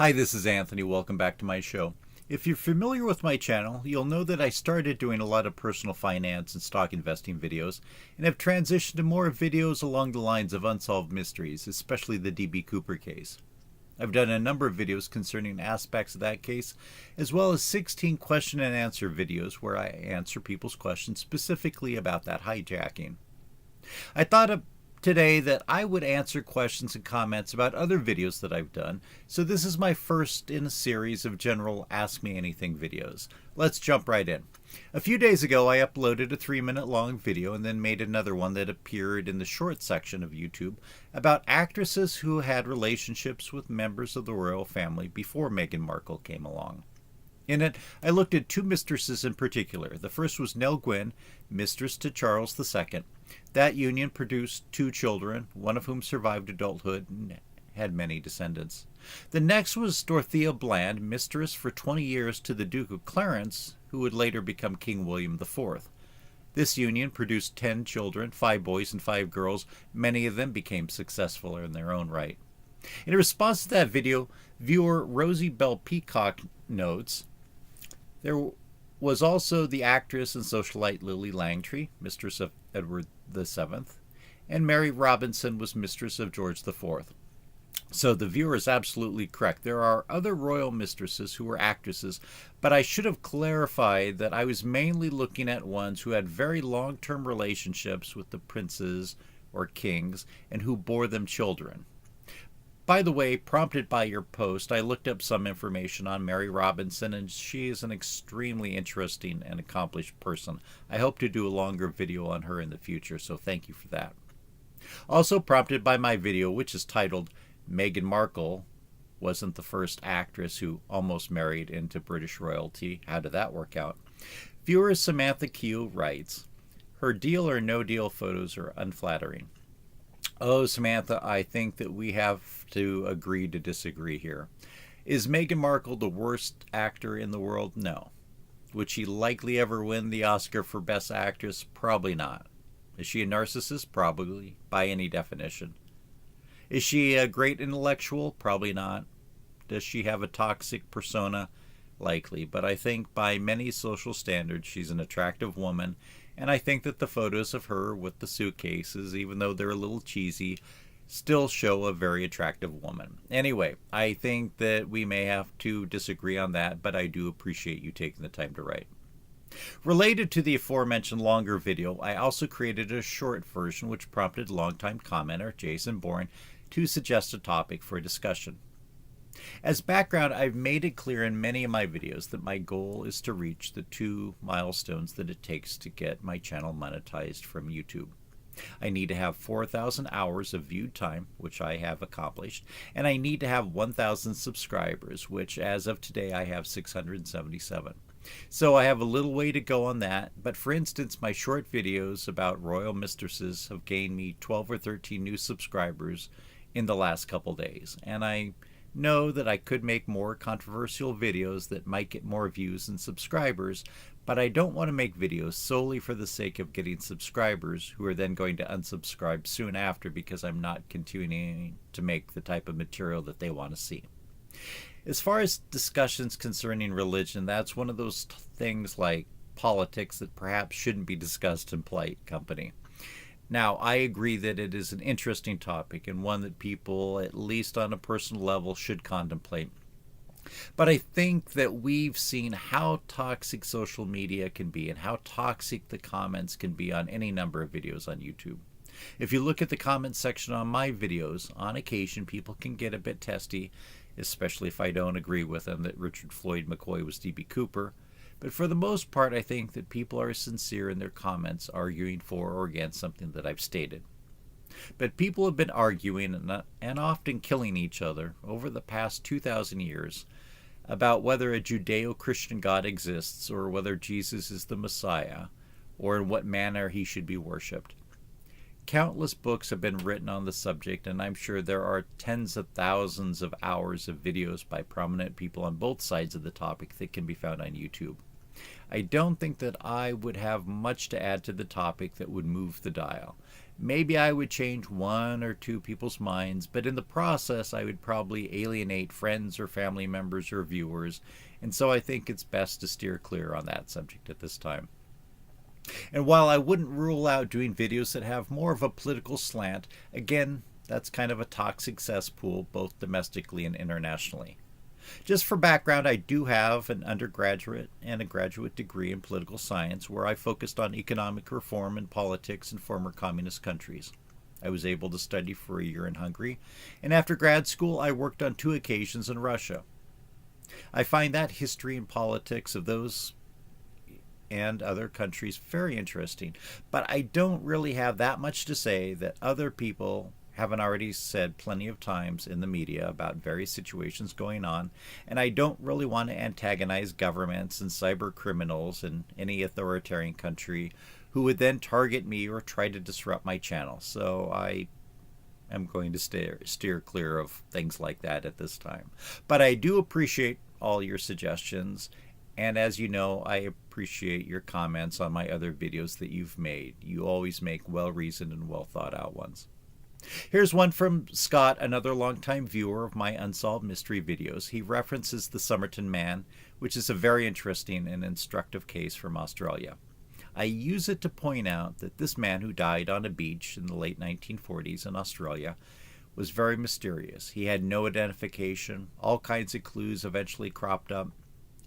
Hi, this is Anthony. Welcome back to my show. If you're familiar with my channel, you'll know that I started doing a lot of personal finance and stock investing videos and have transitioned to more videos along the lines of unsolved mysteries, especially the D.B. Cooper case. I've done a number of videos concerning aspects of that case, as well as 16 question and answer videos where I answer people's questions specifically about that hijacking. I thought today that I would answer questions and comments about other videos that I've done, so this is my first in a series of general Ask Me Anything videos. Let's jump right in. A few days ago I uploaded a 3-minute long video and then made another one that appeared in the short section of YouTube about actresses who had relationships with members of the royal family before Meghan Markle came along. In it, I looked at two mistresses in particular. The first was Nell Gwyn, mistress to Charles II. That union produced 2 children, one of whom survived adulthood and had many descendants. The next was Dorothea Bland, mistress for 20 years to the Duke of Clarence, who would later become King William IV. This union produced 10 children, 5 boys and 5 girls. Many of them became successful in their own right. In response to that video, viewer Rosie Bell Peacock notes, there was also the actress and socialite Lily Langtry, mistress of Edward VII, and Mary Robinson was mistress of George IV. So the viewer is absolutely correct. There are other royal mistresses who were actresses, but I should have clarified that I was mainly looking at ones who had very long-term relationships with the princes or kings and who bore them children. By the way, prompted by your post, I looked up some information on Mary Robinson, and she is an extremely interesting and accomplished person. I hope to do a longer video on her in the future, so thank you for that. Also prompted by my video, which is titled, Meghan Markle wasn't the first actress who almost married into British royalty. How did that work out? Viewer Samantha Q writes, her deal or no deal photos are unflattering. Oh, Samantha, I think that we have to agree to disagree here. Is Meghan Markle the worst actor in the world? No. Would she likely ever win the Oscar for Best Actress? Probably not. Is she a narcissist? Probably, by any definition. Is she a great intellectual? Probably not. Does she have a toxic persona? Likely, but I think by many social standards she's an attractive woman, and I think that the photos of her with the suitcases, even though they're a little cheesy, still show a very attractive woman. Anyway, I think that we may have to disagree on that, but I do appreciate you taking the time to write. Related to the aforementioned longer video, I also created a short version which prompted longtime commenter Jason Bourne to suggest a topic for discussion. As background, I've made it clear in many of my videos that my goal is to reach the 2 milestones that it takes to get my channel monetized from YouTube. I need to have 4,000 hours of viewed time, which I have accomplished, and I need to have 1,000 subscribers, which as of today I have 677. So I have a little way to go on that, but for instance, my short videos about royal mistresses have gained me 12 or 13 new subscribers in the last couple days, and I know that I could make more controversial videos that might get more views and subscribers, but I don't want to make videos solely for the sake of getting subscribers who are then going to unsubscribe soon after because I'm not continuing to make the type of material that they want to see. As far as discussions concerning religion, that's one of those things like politics that perhaps shouldn't be discussed in polite company. Now, I agree that it is an interesting topic and one that people, at least on a personal level, should contemplate. But I think that we've seen how toxic social media can be and how toxic the comments can be on any number of videos on YouTube. If you look at the comment section on my videos, on occasion people can get a bit testy, especially if I don't agree with them that Richard Floyd McCoy was D.B. Cooper. But for the most part, I think that people are sincere in their comments, arguing for or against something that I've stated. But people have been arguing and often killing each other over the past 2,000 years about whether a Judeo-Christian God exists or whether Jesus is the Messiah or in what manner he should be worshipped. Countless books have been written on the subject, and I'm sure there are tens of thousands of hours of videos by prominent people on both sides of the topic that can be found on YouTube. I don't think that I would have much to add to the topic that would move the dial. Maybe I would change one or two people's minds, but in the process I would probably alienate friends or family members or viewers, and so I think it's best to steer clear on that subject at this time. And while I wouldn't rule out doing videos that have more of a political slant, again, that's kind of a toxic cesspool both domestically and internationally. Just for background, I do have an undergraduate and a graduate degree in political science where I focused on economic reform and politics in former communist countries. I was able to study for a year in Hungary, and after grad school I worked on 2 occasions in Russia. I find that history and politics of those and other countries very interesting, but I don't really have that much to say that other people haven't already said plenty of times in the media about various situations going on, and I don't really want to antagonize governments and cyber criminals in any authoritarian country who would then target me or try to disrupt my channel. So I am going to steer clear of things like that at this time. But I do appreciate all your suggestions, and as you know, I appreciate your comments on my other videos that you've made. You always make well-reasoned and well-thought-out ones. Here's one from Scott, another longtime viewer of my Unsolved Mystery videos. He references the Somerton Man, which is a very interesting and instructive case from Australia. I use it to point out that this man who died on a beach in the late 1940s in Australia was very mysterious. He had no identification, all kinds of clues eventually cropped up,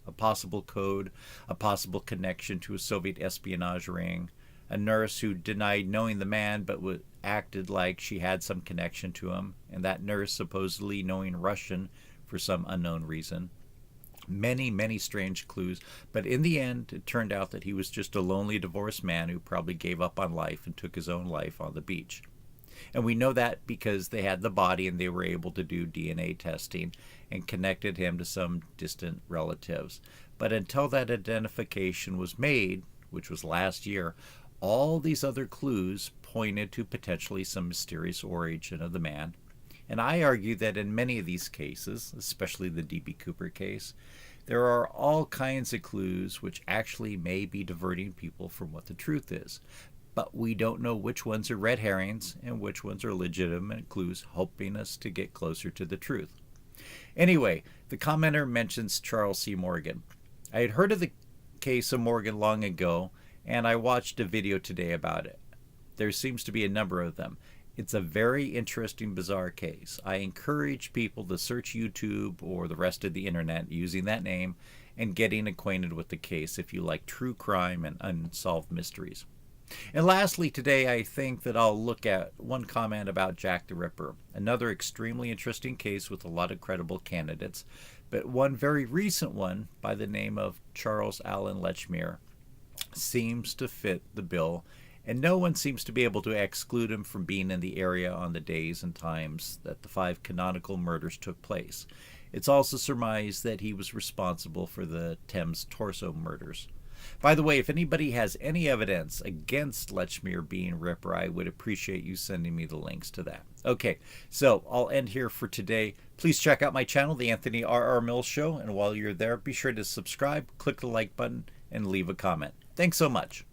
a possible code, a possible connection to a Soviet espionage ring, a nurse who denied knowing the man but acted like she had some connection to him, and that nurse supposedly knowing Russian for some unknown reason. Many, many strange clues, but in the end it turned out that he was just a lonely divorced man who probably gave up on life and took his own life on the beach. And we know that because they had the body and they were able to do DNA testing and connected him to some distant relatives. But until that identification was made, which was last year, all these other clues pointed to potentially some mysterious origin of the man. And I argue that in many of these cases, especially the D.B. Cooper case, there are all kinds of clues which actually may be diverting people from what the truth is. But we don't know which ones are red herrings and which ones are legitimate clues helping us to get closer to the truth. Anyway, the commenter mentions Charles C. Morgan. I had heard of the case of Morgan long ago, and I watched a video today about it. There seems to be a number of them. It's a very interesting, bizarre case. I encourage people to search YouTube or the rest of the internet using that name and getting acquainted with the case if you like true crime and unsolved mysteries. And lastly, today I think that I'll look at one comment about Jack the Ripper, another extremely interesting case with a lot of credible candidates, but one very recent one by the name of Charles Allen Lechmere seems to fit the bill, and no one seems to be able to exclude him from being in the area on the days and times that the 5 canonical murders took place. It's also surmised that he was responsible for the Thames Torso murders. By the way, if anybody has any evidence against Lechmere being Ripper, I would appreciate you sending me the links to that. Okay, so I'll end here for today. Please check out my channel, The Anthony R.R. Mills Show, and while you're there, be sure to subscribe, click the like button, and leave a comment. Thanks so much.